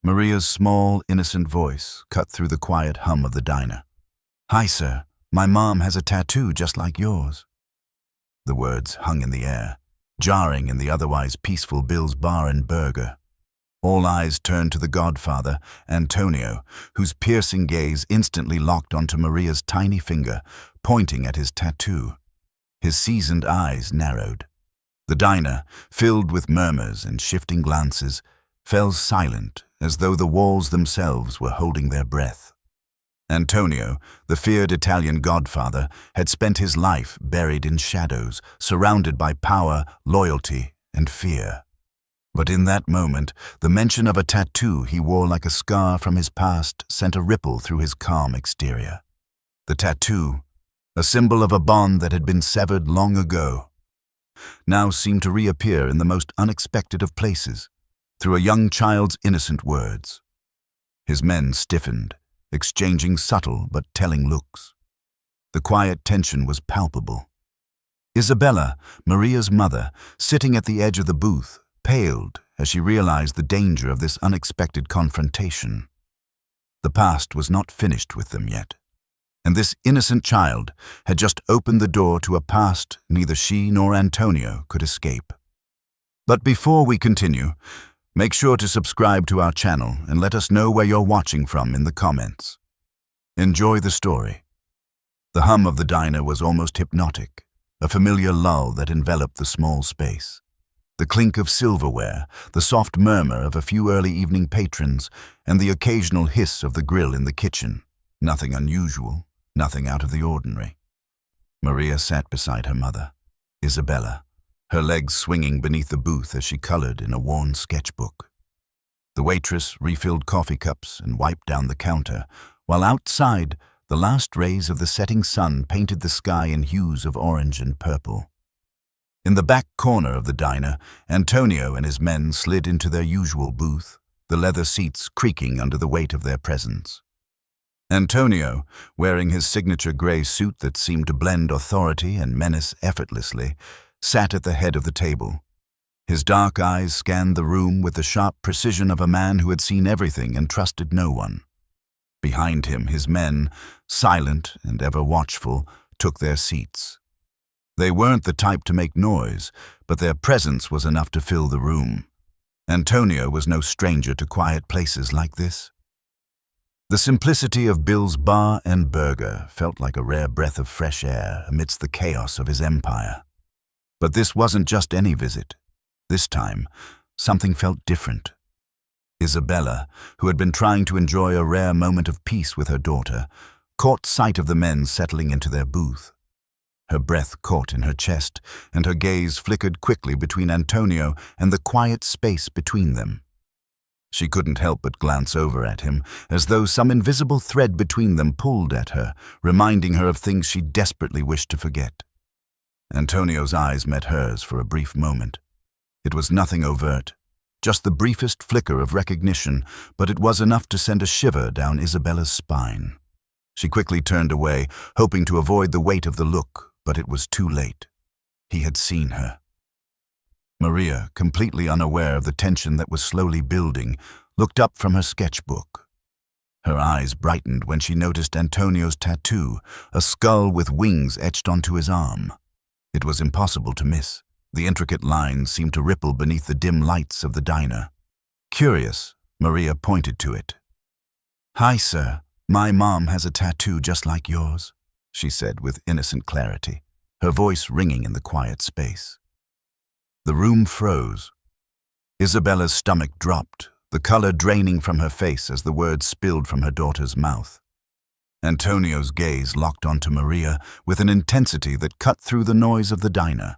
Maria's small, innocent voice cut through the quiet hum of the diner. "Hi, sir. My mom has a tattoo just like yours." The words hung in the air, jarring in the otherwise peaceful Bill's Bar and Burger. All eyes turned to the Godfather, Antonio, whose piercing gaze instantly locked onto Maria's tiny finger, pointing at his tattoo. His seasoned eyes narrowed. The diner, filled with murmurs and shifting glances, fell silent as though the walls themselves were holding their breath. Antonio, the feared Italian godfather, had spent his life buried in shadows, surrounded by power, loyalty, and fear. But in that moment, the mention of a tattoo he wore like a scar from his past sent a ripple through his calm exterior. The tattoo, a symbol of a bond that had been severed long ago, now seemed to reappear in the most unexpected of places, through a young child's innocent words. His men stiffened, exchanging subtle but telling looks. The quiet tension was palpable. Isabella, Maria's mother, sitting at the edge of the booth, paled as she realized the danger of this unexpected confrontation. The past was not finished with them yet, and this innocent child had just opened the door to a past neither she nor Antonio could escape. But before we continue, make sure to subscribe to our channel and let us know where you're watching from in the comments. Enjoy the story. The hum of the diner was almost hypnotic, a familiar lull that enveloped the small space. The clink of silverware, the soft murmur of a few early evening patrons, and the occasional hiss of the grill in the kitchen. Nothing unusual, nothing out of the ordinary. Maria sat beside her mother, Isabella, her legs swinging beneath the booth as she colored in a worn sketchbook. The waitress refilled coffee cups and wiped down the counter, while outside, the last rays of the setting sun painted the sky in hues of orange and purple. In the back corner of the diner, Antonio and his men slid into their usual booth, the leather seats creaking under the weight of their presence. Antonio, wearing his signature gray suit that seemed to blend authority and menace effortlessly, sat at the head of the table. His dark eyes scanned the room with the sharp precision of a man who had seen everything and trusted no one. Behind him, his men, silent and ever watchful, took their seats. They weren't the type to make noise, but their presence was enough to fill the room. Antonio was no stranger to quiet places like this. The simplicity of Bill's Bar and Burger felt like a rare breath of fresh air amidst the chaos of his empire. But this wasn't just any visit. This time, something felt different. Isabella, who had been trying to enjoy a rare moment of peace with her daughter, caught sight of the men settling into their booth. Her breath caught in her chest, and her gaze flickered quickly between Antonio and the quiet space between them. She couldn't help but glance over at him, as though some invisible thread between them pulled at her, reminding her of things she desperately wished to forget. Antonio's eyes met hers for a brief moment. It was nothing overt, just the briefest flicker of recognition, but it was enough to send a shiver down Isabella's spine. She quickly turned away, hoping to avoid the weight of the look, but it was too late. He had seen her. Maria, completely unaware of the tension that was slowly building, looked up from her sketchbook. Her eyes brightened when she noticed Antonio's tattoo, a skull with wings etched onto his arm. It was impossible to miss. The intricate lines seemed to ripple beneath the dim lights of the diner. Curious, Maria pointed to it. "Hi, sir. My mom has a tattoo just like yours," she said with innocent clarity, her voice ringing in the quiet space. The room froze. Isabella's stomach dropped, the color draining from her face as the words spilled from her daughter's mouth. Antonio's gaze locked onto Maria with an intensity that cut through the noise of the diner.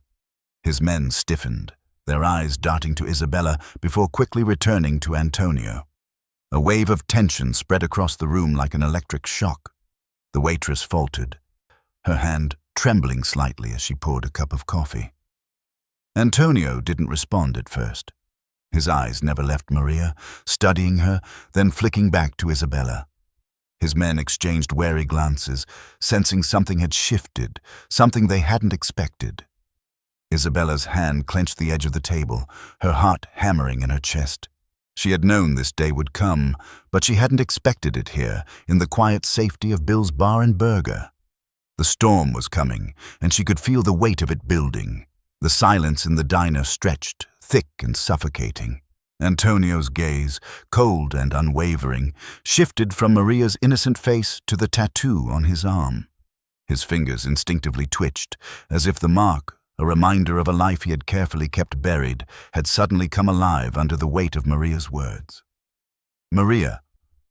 His men stiffened, their eyes darting to Isabella before quickly returning to Antonio. A wave of tension spread across the room like an electric shock. The waitress faltered, her hand trembling slightly as she poured a cup of coffee. Antonio didn't respond at first. His eyes never left Maria, studying her, then flicking back to Isabella. His men exchanged wary glances, sensing something had shifted, something they hadn't expected. Isabella's hand clenched the edge of the table, her heart hammering in her chest. She had known this day would come, but she hadn't expected it here, in the quiet safety of Bill's Bar and Burger. The storm was coming, and she could feel the weight of it building. The silence in the diner stretched, thick and suffocating. Antonio's gaze, cold and unwavering, shifted from Maria's innocent face to the tattoo on his arm. His fingers instinctively twitched, as if the mark, a reminder of a life he had carefully kept buried, had suddenly come alive under the weight of Maria's words. Maria,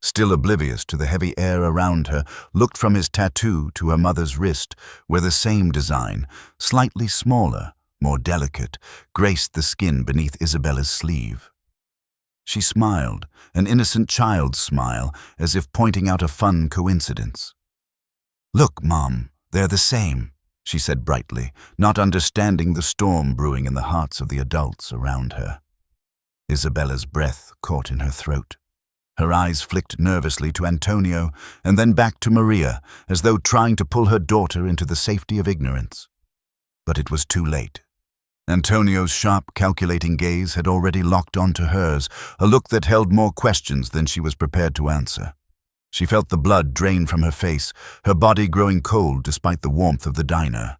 still oblivious to the heavy air around her, looked from his tattoo to her mother's wrist, where the same design, slightly smaller, more delicate, graced the skin beneath Isabella's sleeve. She smiled, an innocent child's smile, as if pointing out a fun coincidence. "Look, Mom, they're the same," she said brightly, not understanding the storm brewing in the hearts of the adults around her. Isabella's breath caught in her throat. Her eyes flicked nervously to Antonio and then back to Maria, as though trying to pull her daughter into the safety of ignorance. But it was too late. Antonio's sharp, calculating gaze had already locked onto hers, a look that held more questions than she was prepared to answer. She felt the blood drain from her face, her body growing cold despite the warmth of the diner.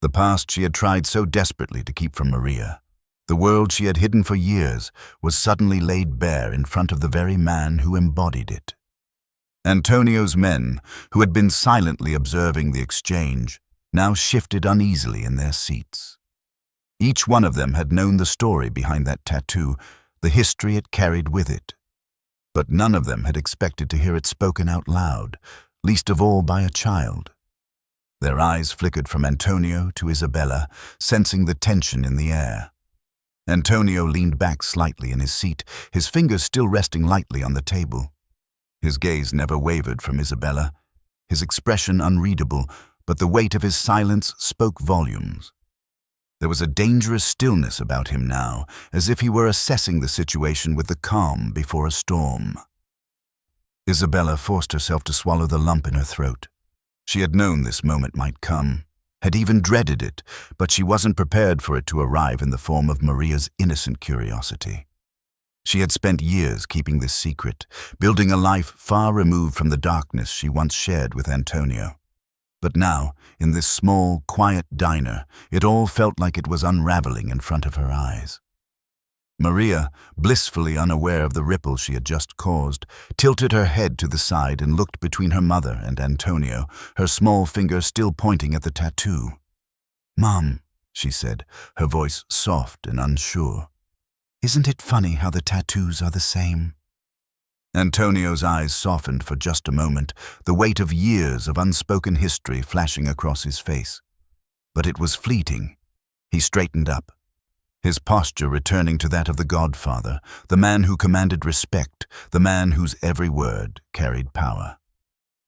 The past she had tried so desperately to keep from Maria, the world she had hidden for years, was suddenly laid bare in front of the very man who embodied it. Antonio's men, who had been silently observing the exchange, now shifted uneasily in their seats. Each one of them had known the story behind that tattoo, the history it carried with it. But none of them had expected to hear it spoken out loud, least of all by a child. Their eyes flickered from Antonio to Isabella, sensing the tension in the air. Antonio leaned back slightly in his seat, his fingers still resting lightly on the table. His gaze never wavered from Isabella, his expression unreadable, but the weight of his silence spoke volumes. There was a dangerous stillness about him now, as if he were assessing the situation with the calm before a storm. Isabella forced herself to swallow the lump in her throat. She had known this moment might come, had even dreaded it, but she wasn't prepared for it to arrive in the form of Maria's innocent curiosity. She had spent years keeping this secret, building a life far removed from the darkness she once shared with Antonio. But now, in this small, quiet diner, it all felt like it was unraveling in front of her eyes. Maria, blissfully unaware of the ripple she had just caused, tilted her head to the side and looked between her mother and Antonio, her small finger still pointing at the tattoo. "Mom," she said, her voice soft and unsure, "isn't it funny how the tattoos are the same?" Antonio's eyes softened for just a moment, the weight of years of unspoken history flashing across his face. But it was fleeting. He straightened up, his posture returning to that of the Godfather, the man who commanded respect, the man whose every word carried power.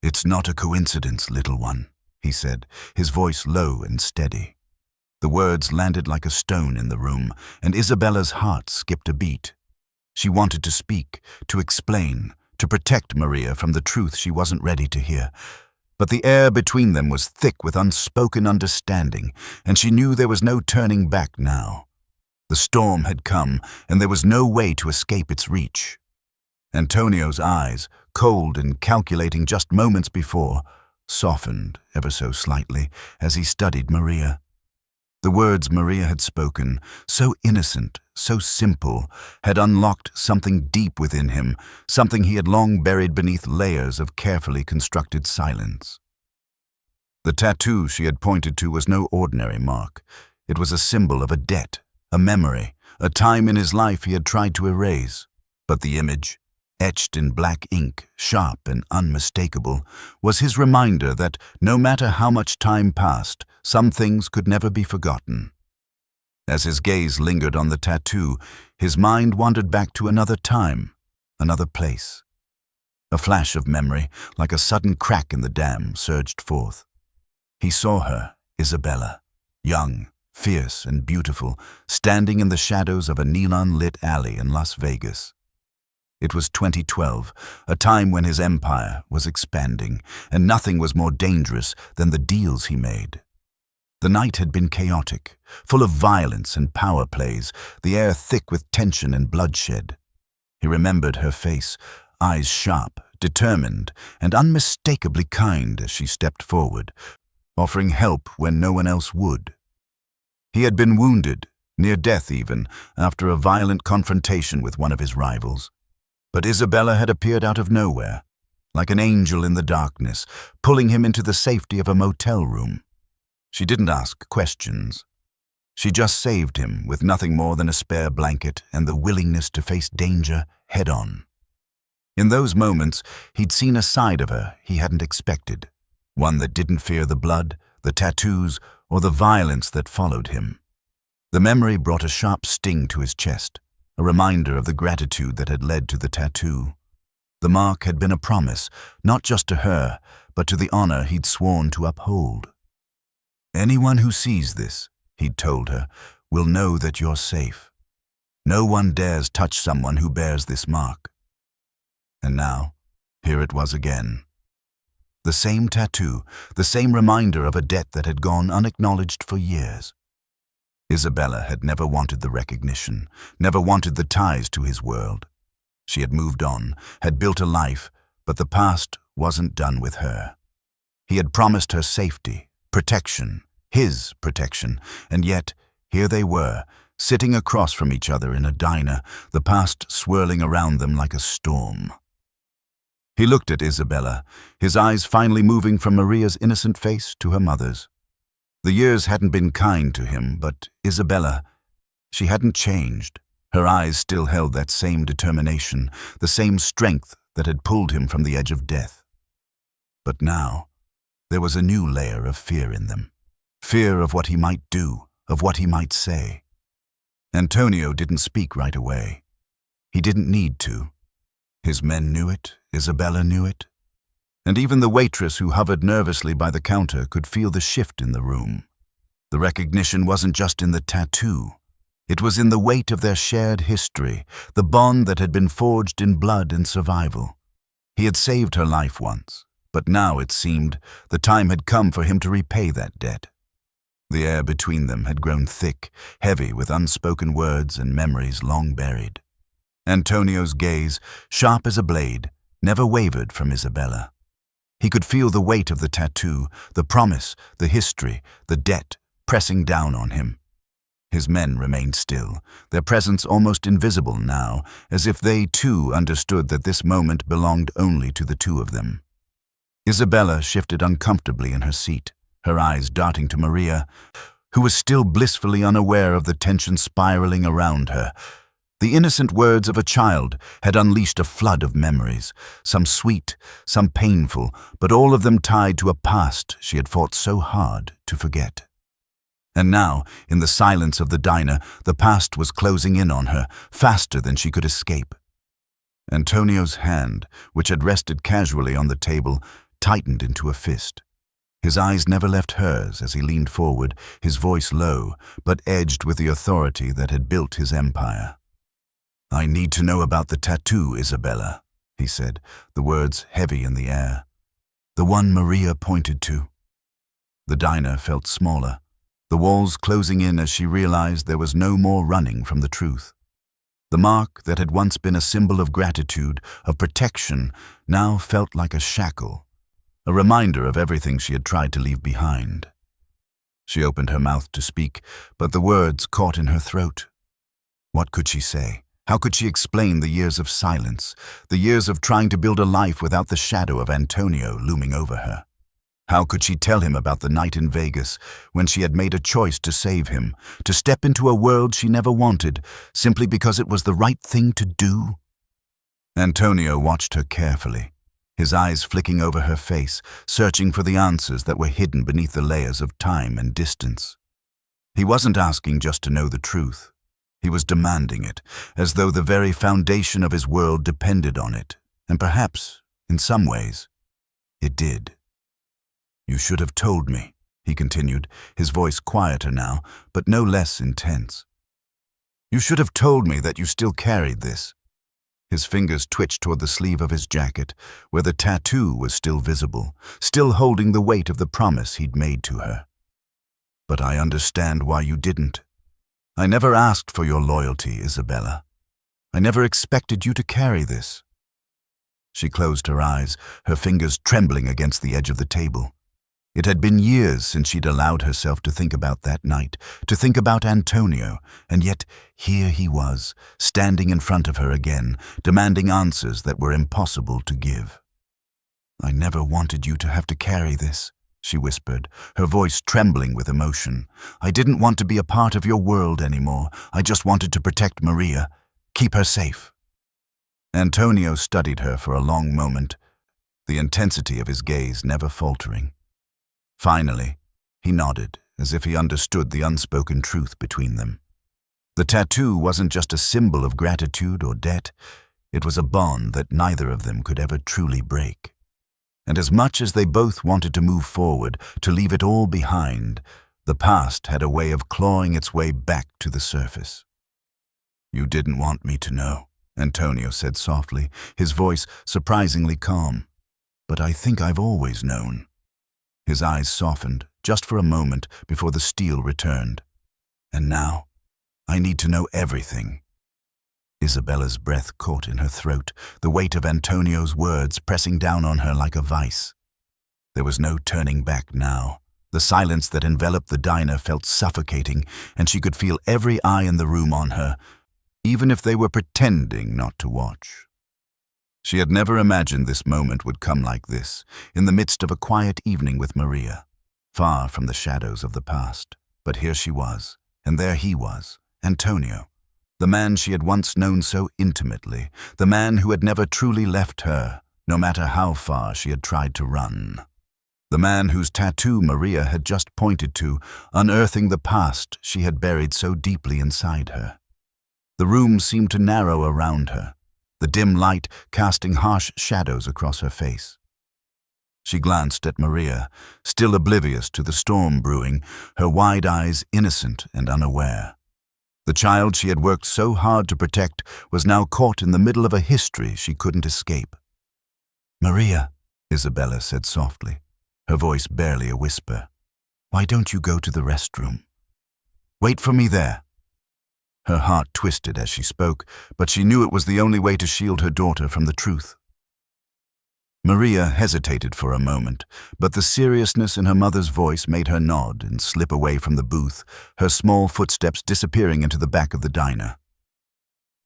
"It's not a coincidence, little one," he said, his voice low and steady. The words landed like a stone in the room, and Isabella's heart skipped a beat. She wanted to speak, to explain, to protect Maria from the truth she wasn't ready to hear. But the air between them was thick with unspoken understanding, and she knew there was no turning back now. The storm had come, and there was no way to escape its reach. Antonio's eyes, cold and calculating just moments before, softened ever so slightly as he studied Maria. The words Maria had spoken, so innocent, so simple, had unlocked something deep within him, something he had long buried beneath layers of carefully constructed silence. The tattoo she had pointed to was no ordinary mark. It was a symbol of a debt, a memory, a time in his life he had tried to erase. But the image, etched in black ink, sharp and unmistakable, was his reminder that no matter how much time passed, some things could never be forgotten. As his gaze lingered on the tattoo, his mind wandered back to another time, another place. A flash of memory, like a sudden crack in the dam, surged forth. He saw her, Isabella, young, fierce and beautiful, standing in the shadows of a neon-lit alley in Las Vegas. It was 2012, a time when his empire was expanding, and nothing was more dangerous than the deals he made. The night had been chaotic, full of violence and power plays, the air thick with tension and bloodshed. He remembered her face, eyes sharp, determined, and unmistakably kind as she stepped forward, offering help when no one else would. He had been wounded, near death even, after a violent confrontation with one of his rivals. But Isabella had appeared out of nowhere, like an angel in the darkness, pulling him into the safety of a motel room. She didn't ask questions. She just saved him with nothing more than a spare blanket and the willingness to face danger head-on. In those moments, he'd seen a side of her he hadn't expected, one that didn't fear the blood, the tattoos, or the violence that followed him. The memory brought a sharp sting to his chest, a reminder of the gratitude that had led to the tattoo. The mark had been a promise, not just to her, but to the honor he'd sworn to uphold. "Anyone who sees this," he'd told her, "will know that you're safe. No one dares touch someone who bears this mark." And now, here it was again. The same tattoo, the same reminder of a debt that had gone unacknowledged for years. Isabella had never wanted the recognition, never wanted the ties to his world. She had moved on, had built a life, but the past wasn't done with her. He had promised her safety, protection, his protection, and yet here they were, sitting across from each other in a diner, the past swirling around them like a storm. He looked at Isabella, his eyes finally moving from Maria's innocent face to her mother's. The years hadn't been kind to him, but Isabella, she hadn't changed. Her eyes still held that same determination, the same strength that had pulled him from the edge of death. But now, there was a new layer of fear in them. Fear of what he might do, of what he might say. Antonio didn't speak right away. He didn't need to. His men knew it, Isabella knew it. And even the waitress who hovered nervously by the counter could feel the shift in the room. The recognition wasn't just in the tattoo. It was in the weight of their shared history, the bond that had been forged in blood and survival. He had saved her life once, but now it seemed the time had come for him to repay that debt. The air between them had grown thick, heavy with unspoken words and memories long buried. Antonio's gaze, sharp as a blade, never wavered from Isabella. He could feel the weight of the tattoo, the promise, the history, the debt pressing down on him. His men remained still, their presence almost invisible now, as if they too understood that this moment belonged only to the two of them. Isabella shifted uncomfortably in her seat, her eyes darting to Maria, who was still blissfully unaware of the tension spiraling around her. The innocent words of a child had unleashed a flood of memories, some sweet, some painful, but all of them tied to a past she had fought so hard to forget. And now, in the silence of the diner, the past was closing in on her, faster than she could escape. Antonio's hand, which had rested casually on the table, tightened into a fist. His eyes never left hers as he leaned forward, his voice low, but edged with the authority that had built his empire. "I need to know about the tattoo, Isabella," he said, the words heavy in the air. "The one Maria pointed to." The diner felt smaller, the walls closing in as she realized there was no more running from the truth. The mark that had once been a symbol of gratitude, of protection, now felt like a shackle, a reminder of everything she had tried to leave behind. She opened her mouth to speak, but the words caught in her throat. What could she say? How could she explain the years of silence, the years of trying to build a life without the shadow of Antonio looming over her? How could she tell him about the night in Vegas when she had made a choice to save him, to step into a world she never wanted, simply because it was the right thing to do? Antonio watched her carefully, his eyes flicking over her face, searching for the answers that were hidden beneath the layers of time and distance. He wasn't asking just to know the truth. He was demanding it, as though the very foundation of his world depended on it, and perhaps, in some ways, it did. "You should have told me," he continued, his voice quieter now, but no less intense. "You should have told me that you still carried this." His fingers twitched toward the sleeve of his jacket, where the tattoo was still visible, still holding the weight of the promise he'd made to her. "But I understand why you didn't. I never asked for your loyalty, Isabella. I never expected you to carry this." She closed her eyes, her fingers trembling against the edge of the table. It had been years since she'd allowed herself to think about that night, to think about Antonio, and yet here he was, standing in front of her again, demanding answers that were impossible to give. "I never wanted you to have to carry this," she whispered, her voice trembling with emotion. "I didn't want to be a part of your world anymore. I just wanted to protect Maria, keep her safe." Antonio studied her for a long moment, the intensity of his gaze never faltering. Finally, he nodded, as if he understood the unspoken truth between them. The tattoo wasn't just a symbol of gratitude or debt, it was a bond that neither of them could ever truly break. And as much as they both wanted to move forward, to leave it all behind, the past had a way of clawing its way back to the surface. "You didn't want me to know," Antonio said softly, his voice surprisingly calm. "But I think I've always known." His eyes softened, just for a moment, before the steel returned. "And now, I need to know everything." Isabella's breath caught in her throat, the weight of Antonio's words pressing down on her like a vice. There was no turning back now. The silence that enveloped the diner felt suffocating, and she could feel every eye in the room on her, even if they were pretending not to watch. She had never imagined this moment would come like this, in the midst of a quiet evening with Maria, far from the shadows of the past. But here she was, and there he was, Antonio, the man she had once known so intimately, the man who had never truly left her, no matter how far she had tried to run. The man whose tattoo Maria had just pointed to, unearthing the past she had buried so deeply inside her. The room seemed to narrow around her, the dim light casting harsh shadows across her face. She glanced at Maria, still oblivious to the storm brewing, her wide eyes innocent and unaware. The child she had worked so hard to protect was now caught in the middle of a history she couldn't escape. "Maria," Isabella said softly, her voice barely a whisper, "why don't you go to the restroom? Wait for me there." Her heart twisted as she spoke, but she knew it was the only way to shield her daughter from the truth. Maria hesitated for a moment, but the seriousness in her mother's voice made her nod and slip away from the booth, her small footsteps disappearing into the back of the diner.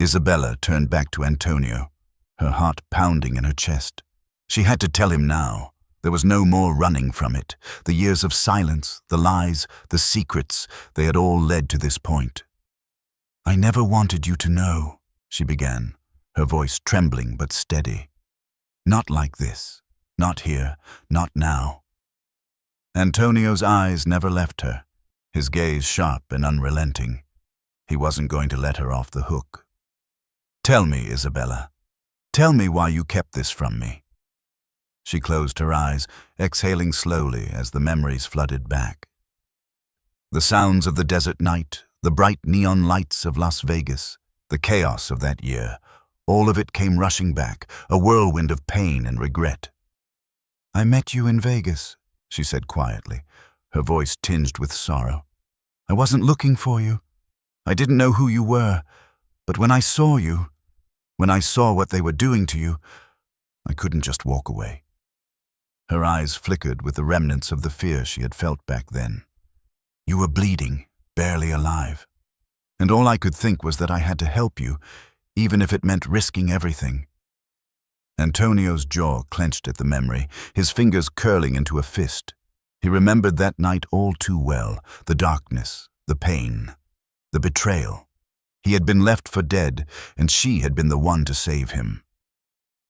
Isabella turned back to Antonio, her heart pounding in her chest. She had to tell him now. There was no more running from it. The years of silence, the lies, the secrets, they had all led to this point. "I never wanted you to know," she began, her voice trembling but steady. "Not like this. Not here. Not now." Antonio's eyes never left her, his gaze sharp and unrelenting. He wasn't going to let her off the hook. "Tell me, Isabella. Tell me why you kept this from me." She closed her eyes, exhaling slowly as the memories flooded back. The sounds of the desert night, the bright neon lights of Las Vegas, the chaos of that year, all of it came rushing back, a whirlwind of pain and regret. "I met you in Vegas," she said quietly, her voice tinged with sorrow. "I wasn't looking for you. I didn't know who you were, but when I saw you, when I saw what they were doing to you, I couldn't just walk away." Her eyes flickered with the remnants of the fear she had felt back then. "You were bleeding, barely alive. And all I could think was that I had to help you, even if it meant risking everything." Antonio's jaw clenched at the memory, his fingers curling into a fist. He remembered that night all too well, the darkness, the pain, the betrayal. He had been left for dead, and she had been the one to save him.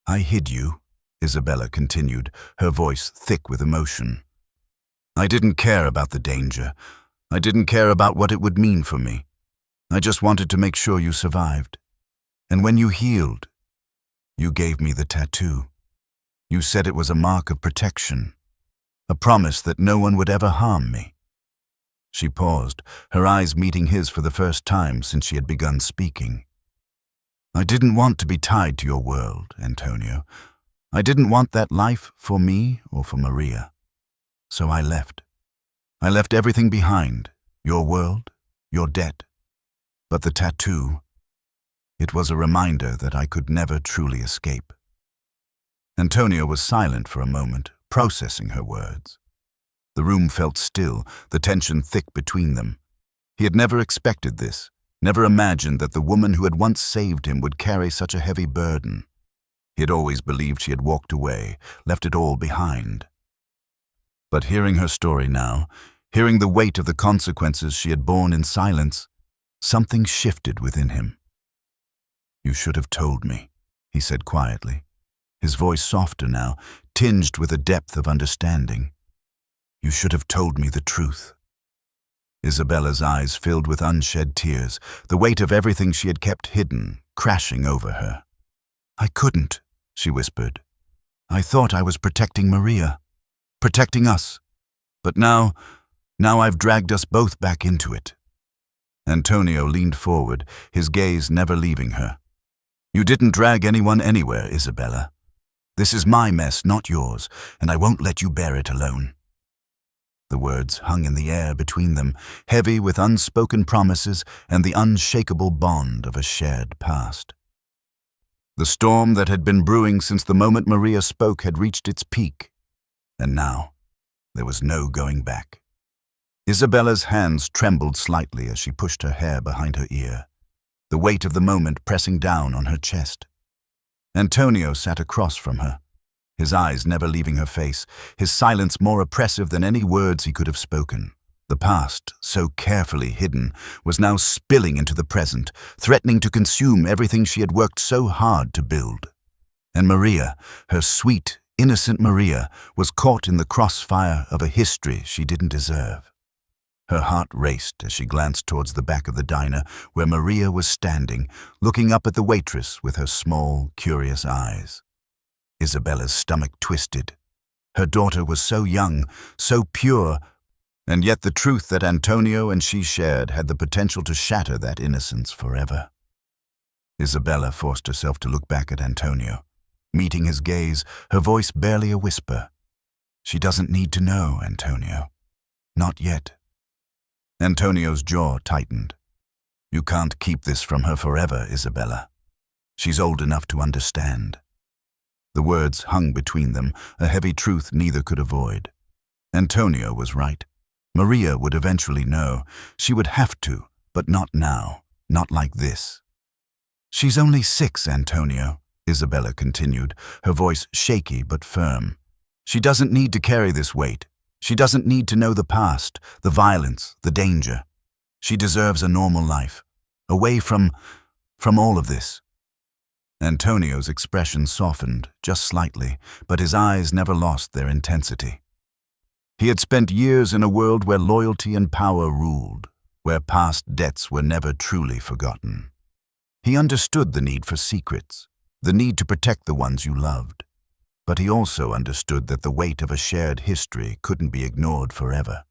"I hid you," Isabella continued, her voice thick with emotion. "I didn't care about the danger. I didn't care about what it would mean for me. I just wanted to make sure you survived. And when you healed, you gave me the tattoo. You said it was a mark of protection, a promise that no one would ever harm me." She paused, her eyes meeting his for the first time since she had begun speaking. "I didn't want to be tied to your world, Antonio. I didn't want that life for me or for Maria. So I left. I left everything behind, your world, your debt. But the tattoo, It was a reminder that I could never truly escape. Antonio was silent for a moment, processing her words. The room felt still, the tension thick between them. He had never expected this, never imagined that the woman who had once saved him would carry such a heavy burden. He had always believed she had walked away, left it all behind. But hearing her story now, hearing the weight of the consequences she had borne in silence, something shifted within him. "You should have told me," he said quietly, his voice softer now, tinged with a depth of understanding. "You should have told me the truth." Isabella's eyes filled with unshed tears, the weight of everything she had kept hidden, crashing over her. "I couldn't," she whispered. "I thought I was protecting Maria, protecting us. But now I've dragged us both back into it." Antonio leaned forward, his gaze never leaving her. "You didn't drag anyone anywhere, Isabella. This is my mess, not yours, and I won't let you bear it alone." The words hung in the air between them, heavy with unspoken promises and the unshakable bond of a shared past. The storm that had been brewing since the moment Maria spoke had reached its peak, and now there was no going back. Isabella's hands trembled slightly as she pushed her hair behind her ear, the weight of the moment pressing down on her chest. Antonio sat across from her, his eyes never leaving her face, his silence more oppressive than any words he could have spoken. The past, so carefully hidden, was now spilling into the present, threatening to consume everything she had worked so hard to build. And Maria, her sweet, innocent Maria, was caught in the crossfire of a history she didn't deserve. Her heart raced as she glanced towards the back of the diner where Maria was standing, looking up at the waitress with her small, curious eyes. Isabella's stomach twisted. Her daughter was so young, so pure, and yet the truth that Antonio and she shared had the potential to shatter that innocence forever. Isabella forced herself to look back at Antonio, meeting his gaze, her voice barely a whisper. "She doesn't need to know, Antonio. Not yet." Antonio's jaw tightened. "You can't keep this from her forever, Isabella. She's old enough to understand." The words hung between them, a heavy truth neither could avoid. Antonio was right. Maria would eventually know. She would have to, but not now, not like this. "She's only 6, Antonio," Isabella continued, her voice shaky but firm. "She doesn't need to carry this weight. She doesn't need to know the past, the violence, the danger. She deserves a normal life, away from all of this." Antonio's expression softened, just slightly, but his eyes never lost their intensity. He had spent years in a world where loyalty and power ruled, where past debts were never truly forgotten. He understood the need for secrets, the need to protect the ones you loved. But he also understood that the weight of a shared history couldn't be ignored forever.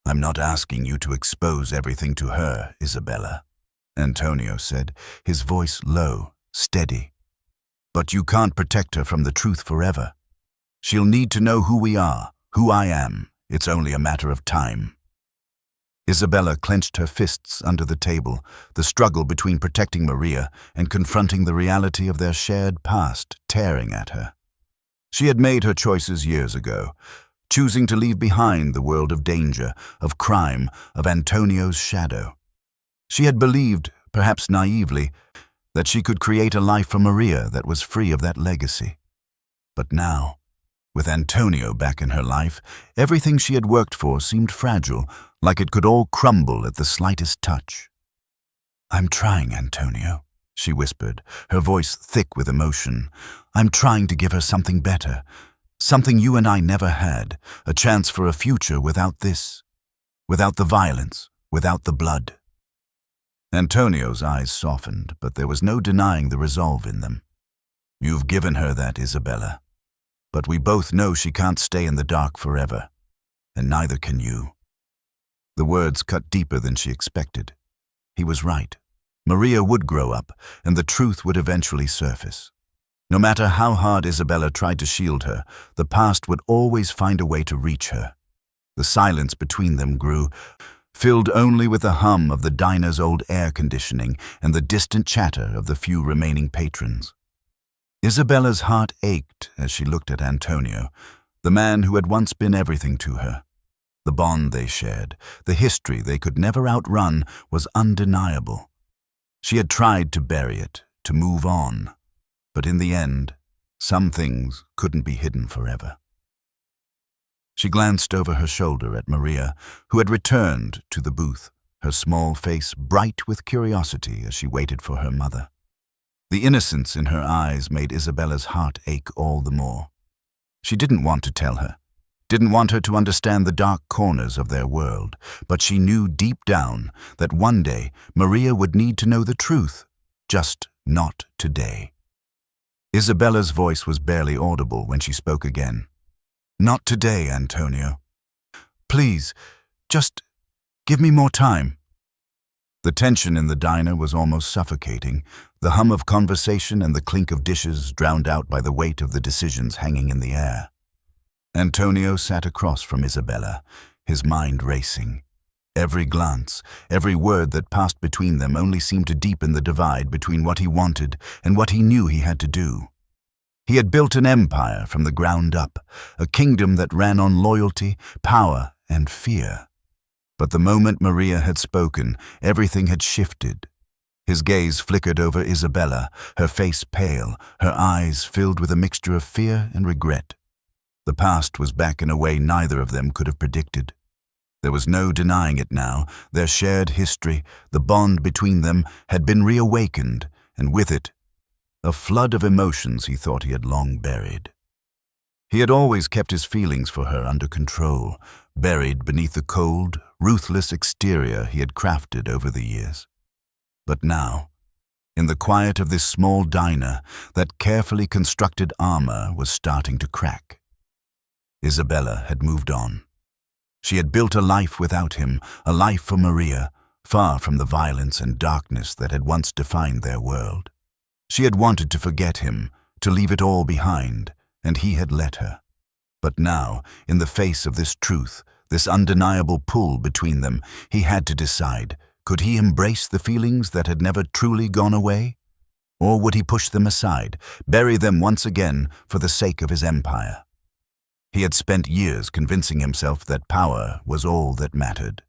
"I'm not asking you to expose everything to her, Isabella," Antonio said, his voice low, steady. "But you can't protect her from the truth forever. She'll need to know who we are, who I am. It's only a matter of time." Isabella clenched her fists under the table, the struggle between protecting Maria and confronting the reality of their shared past tearing at her. She had made her choices years ago, choosing to leave behind the world of danger, of crime, of Antonio's shadow. She had believed, perhaps naively, that she could create a life for Maria that was free of that legacy. But now, with Antonio back in her life, everything she had worked for seemed fragile, like it could all crumble at the slightest touch. "I'm trying, Antonio," she whispered, her voice thick with emotion. "I'm trying to give her something better, something you and I never had, a chance for a future without this, without the violence, without the blood." Antonio's eyes softened, but there was no denying the resolve in them. "You've given her that, Isabella. But we both know she can't stay in the dark forever, and neither can you." The words cut deeper than she expected. He was right. Maria would grow up, and the truth would eventually surface. No matter how hard Isabella tried to shield her, the past would always find a way to reach her. The silence between them grew, filled only with the hum of the diner's old air conditioning and the distant chatter of the few remaining patrons. Isabella's heart ached as she looked at Antonio, the man who had once been everything to her. The bond they shared, the history they could never outrun, was undeniable. She had tried to bury it, to move on, but in the end, some things couldn't be hidden forever. She glanced over her shoulder at Maria, who had returned to the booth, her small face bright with curiosity as she waited for her mother. The innocence in her eyes made Isabella's heart ache all the more. She didn't want to tell her, didn't want her to understand the dark corners of their world, but she knew deep down that one day Maria would need to know the truth, just not today. Isabella's voice was barely audible when she spoke again. "Not today, Antonio. Please, just give me more time." The tension in the diner was almost suffocating, the hum of conversation and the clink of dishes drowned out by the weight of the decisions hanging in the air. Antonio sat across from Isabella, his mind racing. Every glance, every word that passed between them only seemed to deepen the divide between what he wanted and what he knew he had to do. He had built an empire from the ground up, a kingdom that ran on loyalty, power, and fear. But the moment Maria had spoken, everything had shifted. His gaze flickered over Isabella, her face pale, her eyes filled with a mixture of fear and regret. The past was back in a way neither of them could have predicted. There was no denying it now. Their shared history, the bond between them, had been reawakened, and with it, a flood of emotions he thought he had long buried. He had always kept his feelings for her under control, buried beneath the cold, ruthless exterior he had crafted over the years. But now, in the quiet of this small diner, that carefully constructed armor was starting to crack. Isabella had moved on. She had built a life without him, a life for Maria, far from the violence and darkness that had once defined their world. She had wanted to forget him, to leave it all behind, and he had let her. But now, in the face of this truth, this undeniable pull between them, he had to decide, could he embrace the feelings that had never truly gone away? Or would he push them aside, bury them once again for the sake of his empire? He had spent years convincing himself that power was all that mattered.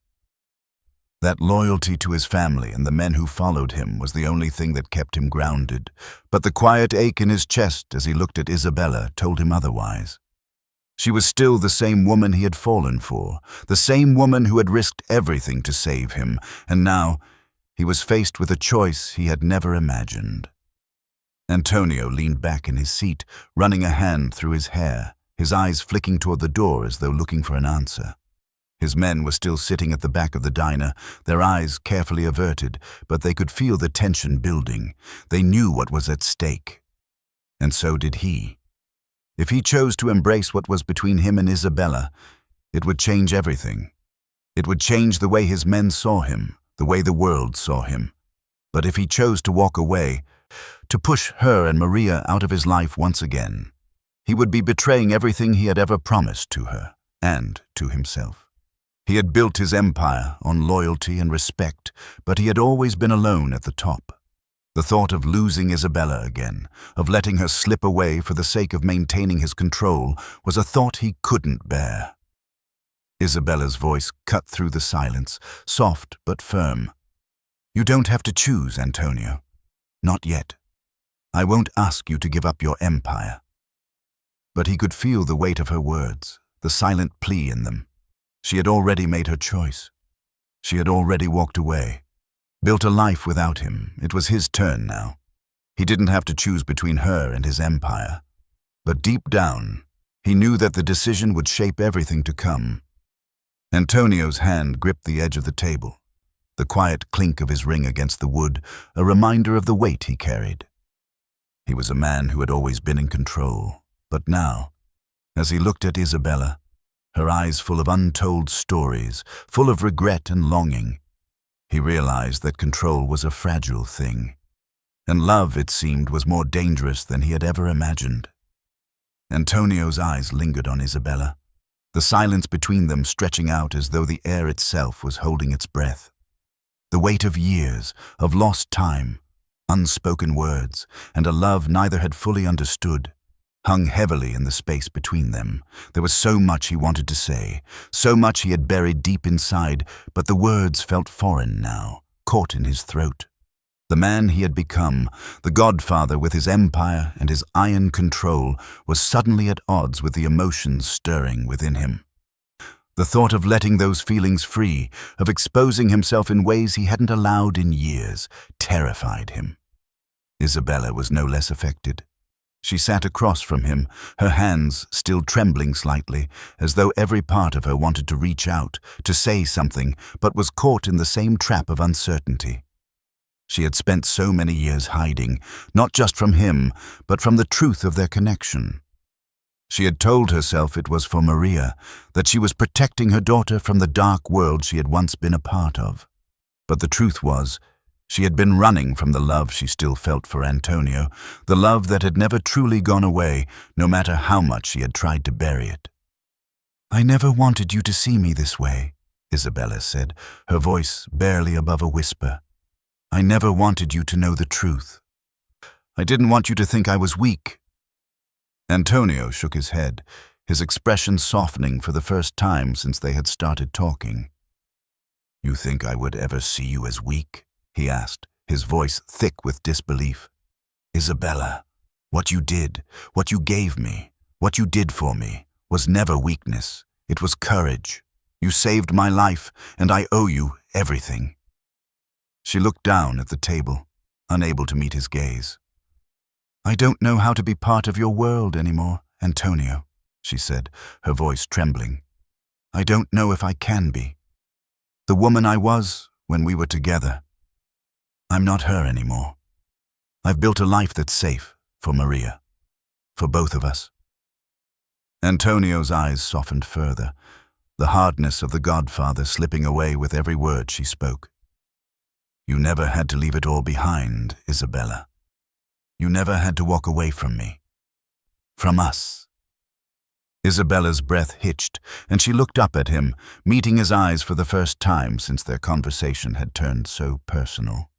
That loyalty to his family and the men who followed him was the only thing that kept him grounded, but the quiet ache in his chest as he looked at Isabella told him otherwise. She was still the same woman he had fallen for, the same woman who had risked everything to save him, and now he was faced with a choice he had never imagined. Antonio leaned back in his seat, running a hand through his hair, his eyes flicking toward the door as though looking for an answer. His men were still sitting at the back of the diner, their eyes carefully averted, but they could feel the tension building. They knew what was at stake. And so did he. If he chose to embrace what was between him and Isabella, it would change everything. It would change the way his men saw him, the way the world saw him. But if he chose to walk away, to push her and Maria out of his life once again, he would be betraying everything he had ever promised to her and to himself. He had built his empire on loyalty and respect, but he had always been alone at the top. The thought of losing Isabella again, of letting her slip away for the sake of maintaining his control, was a thought he couldn't bear. Isabella's voice cut through the silence, soft but firm. "You don't have to choose, Antonio. Not yet. I won't ask you to give up your empire." But he could feel the weight of her words, the silent plea in them. She had already made her choice. She had already walked away, built a life without him. It was his turn now. He didn't have to choose between her and his empire. But deep down, he knew that the decision would shape everything to come. Antonio's hand gripped the edge of the table, the quiet clink of his ring against the wood, a reminder of the weight he carried. He was a man who had always been in control, but now, as he looked at Isabella, her eyes full of untold stories, full of regret and longing, he realized that control was a fragile thing, and love, it seemed, was more dangerous than he had ever imagined. Antonio's eyes lingered on Isabella, the silence between them stretching out as though the air itself was holding its breath. The weight of years, of lost time, unspoken words, and a love neither had fully understood, hung heavily in the space between them. There was so much he wanted to say, so much he had buried deep inside, but the words felt foreign now, caught in his throat. The man he had become, the Godfather with his empire and his iron control, was suddenly at odds with the emotions stirring within him. The thought of letting those feelings free, of exposing himself in ways he hadn't allowed in years, terrified him. Isabella was no less affected. She sat across from him, her hands still trembling slightly, as though every part of her wanted to reach out, to say something, but was caught in the same trap of uncertainty. She had spent so many years hiding, not just from him, but from the truth of their connection. She had told herself it was for Maria, that she was protecting her daughter from the dark world she had once been a part of. But the truth was, she had been running from the love she still felt for Antonio, the love that had never truly gone away, no matter how much she had tried to bury it. "I never wanted you to see me this way," Isabella said, her voice barely above a whisper. "I never wanted you to know the truth. I didn't want you to think I was weak." Antonio shook his head, his expression softening for the first time since they had started talking. "You think I would ever see you as weak?" he asked, his voice thick with disbelief. "Isabella, what you did, what you gave me, what you did for me, was never weakness. It was courage. You saved my life, and I owe you everything." She looked down at the table, unable to meet his gaze. "I don't know how to be part of your world anymore, Antonio," she said, her voice trembling. "I don't know if I can be. The woman I was when we were together, I'm not her anymore. I've built a life that's safe for Maria, for both of us." Antonio's eyes softened further, the hardness of the Godfather slipping away with every word she spoke. "You never had to leave it all behind, Isabella. You never had to walk away from me. From us." Isabella's breath hitched, and she looked up at him, meeting his eyes for the first time since their conversation had turned so personal.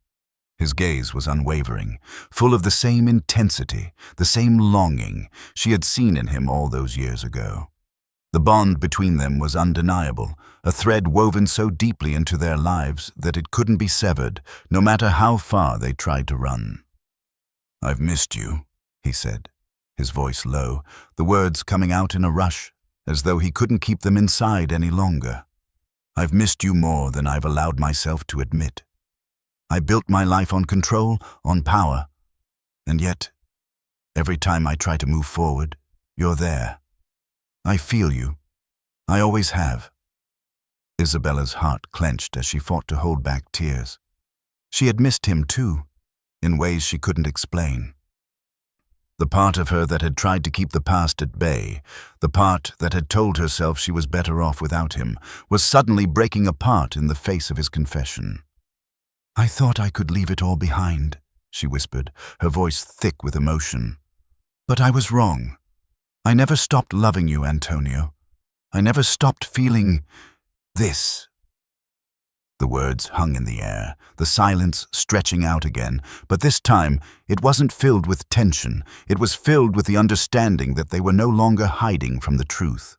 His gaze was unwavering, full of the same intensity, the same longing she had seen in him all those years ago. The bond between them was undeniable, a thread woven so deeply into their lives that it couldn't be severed, no matter how far they tried to run. "I've missed you," he said, his voice low, the words coming out in a rush, as though he couldn't keep them inside any longer. "I've missed you more than I've allowed myself to admit. I built my life on control, on power, and yet, every time I try to move forward, you're there. I feel you. I always have." Isabella's heart clenched as she fought to hold back tears. She had missed him too, in ways she couldn't explain. The part of her that had tried to keep the past at bay, the part that had told herself she was better off without him, was suddenly breaking apart in the face of his confession. "I thought I could leave it all behind," she whispered, her voice thick with emotion. "But I was wrong. I never stopped loving you, Antonio. I never stopped feeling this." The words hung in the air, the silence stretching out again, but this time it wasn't filled with tension, it was filled with the understanding that they were no longer hiding from the truth.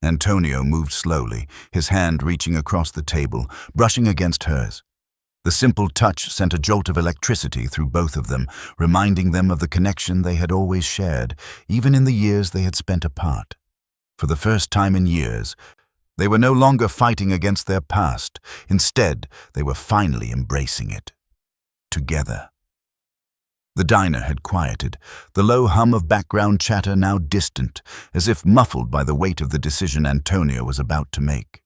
Antonio moved slowly, his hand reaching across the table, brushing against hers. The simple touch sent a jolt of electricity through both of them, reminding them of the connection they had always shared, even in the years they had spent apart. For the first time in years, they were no longer fighting against their past. Instead, they were finally embracing it. Together. The diner had quieted, the low hum of background chatter now distant, as if muffled by the weight of the decision Antonio was about to make.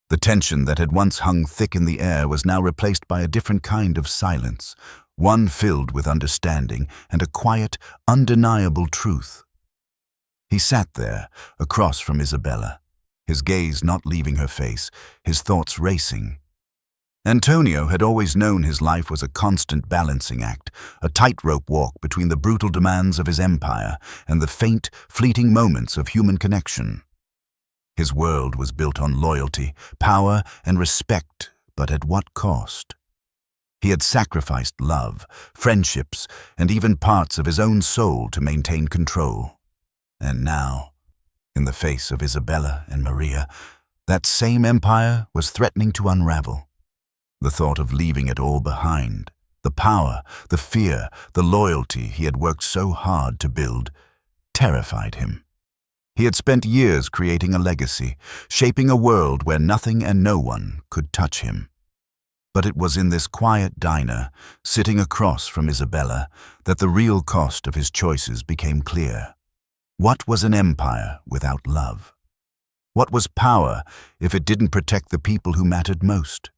The tension that had once hung thick in the air was now replaced by a different kind of silence, one filled with understanding and a quiet, undeniable truth. He sat there, across from Isabella, his gaze not leaving her face, his thoughts racing. Antonio had always known his life was a constant balancing act, a tightrope walk between the brutal demands of his empire and the faint, fleeting moments of human connection. His world was built on loyalty, power, and respect, but at what cost? He had sacrificed love, friendships, and even parts of his own soul to maintain control. And now, in the face of Isabella and Maria, that same empire was threatening to unravel. The thought of leaving it all behind, the power, the fear, the loyalty he had worked so hard to build, terrified him. He had spent years creating a legacy, shaping a world where nothing and no one could touch him. But it was in this quiet diner, sitting across from Isabella, that the real cost of his choices became clear. What was an empire without love? What was power if it didn't protect the people who mattered most?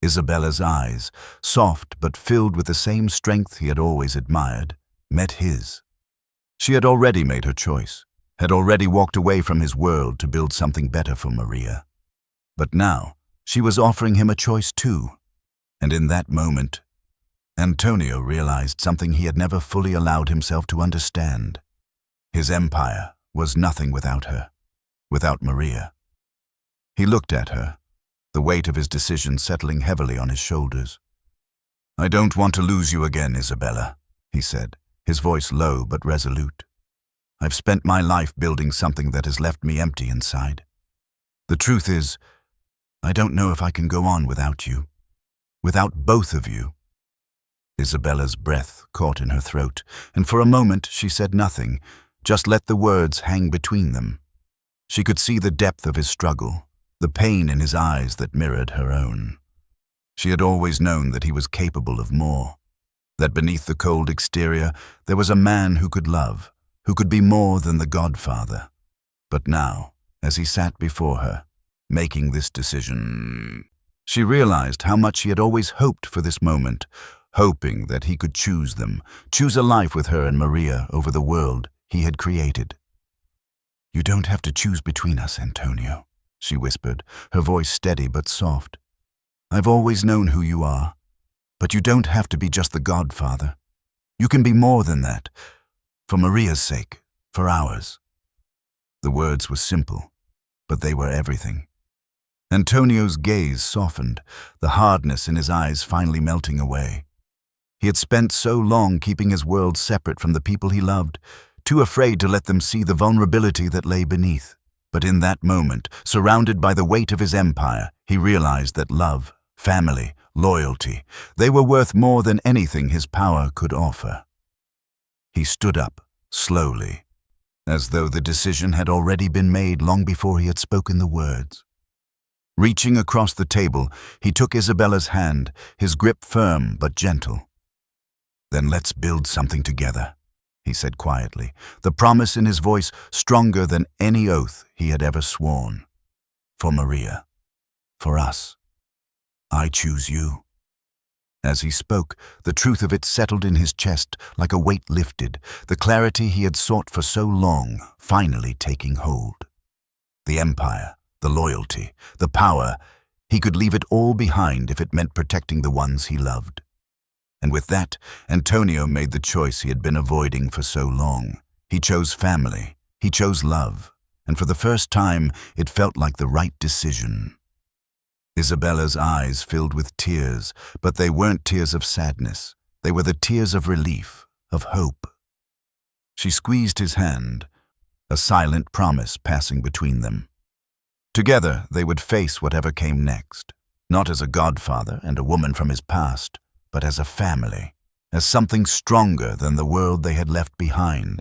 Isabella's eyes, soft but filled with the same strength he had always admired, met his. She had already made her choice, had already walked away from his world to build something better for Maria. But now, she was offering him a choice too. And in that moment, Antonio realized something he had never fully allowed himself to understand. His empire was nothing without her, without Maria. He looked at her, the weight of his decision settling heavily on his shoulders. "I don't want to lose you again, Isabella," he said, his voice low but resolute. "I've spent my life building something that has left me empty inside. The truth is, I don't know if I can go on without you, without both of you." Isabella's breath caught in her throat, and for a moment she said nothing, just let the words hang between them. She could see the depth of his struggle, the pain in his eyes that mirrored her own. She had always known that he was capable of more, that beneath the cold exterior there was a man who could love, who could be more than the Godfather. But now, as he sat before her, making this decision, she realized how much he had always hoped for this moment, hoping that he could choose them, choose a life with her and Maria over the world he had created. "You don't have to choose between us, Antonio," she whispered, her voice steady but soft. "I've always known who you are, but you don't have to be just the Godfather. You can be more than that, for Maria's sake, for ours." The words were simple, but they were everything. Antonio's gaze softened, the hardness in his eyes finally melting away. He had spent so long keeping his world separate from the people he loved, too afraid to let them see the vulnerability that lay beneath. But in that moment, surrounded by the weight of his empire, he realized that love, family, loyalty, they were worth more than anything his power could offer. He stood up, slowly, as though the decision had already been made long before he had spoken the words. Reaching across the table, he took Isabella's hand, his grip firm but gentle. "Then let's build something together," he said quietly, the promise in his voice stronger than any oath he had ever sworn. "For Maria, for us, I choose you." As he spoke, the truth of it settled in his chest like a weight lifted, the clarity he had sought for so long finally taking hold. The empire, the loyalty, the power, he could leave it all behind if it meant protecting the ones he loved. And with that, Antonio made the choice he had been avoiding for so long. He chose family, he chose love, and for the first time, it felt like the right decision. Isabella's eyes filled with tears, but they weren't tears of sadness. They were the tears of relief, of hope. She squeezed his hand, a silent promise passing between them. Together, they would face whatever came next, not as a godfather and a woman from his past, but as a family, as something stronger than the world they had left behind.